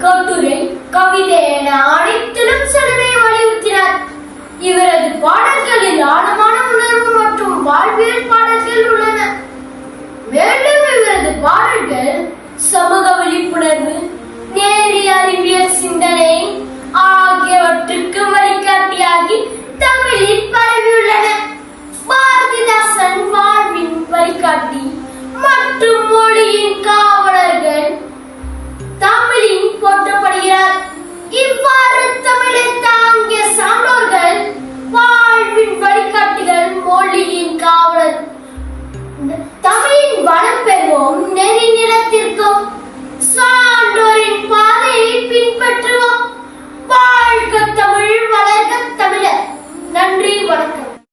கட்டுரை, கவிதை என அனைத்திலும் செலவை வலியுறுத்தினார். இவரது பாடல்களில் ஆழமான உணர்வு மற்றும் வாழ்வியல் பாடல்கள் உள்ளன. மேலும் இவரது பாடல்கள் சமூக விழிப்புணர்வு, நேரிய அறிவியல் சிந்தனை ஆகியவற்றுக்கு வழிகாட்டியாகி தமிழில் பரவியுள்ளன. பாரதிதாசன் வாழ்வின் வழிகாட்டி மற்றும் மொழியின் காவலர்கள் தமிழின் போற்றப்படுகிறார். இவ்வாறு தமிழை தாங்கிய சான்றோர்கள் வாழ்வின் வழிகாட்டிகள், மொழியின் காவலர். தமிழின் வளம் பெறுவோம், நெறி நிலத்திற்கும்.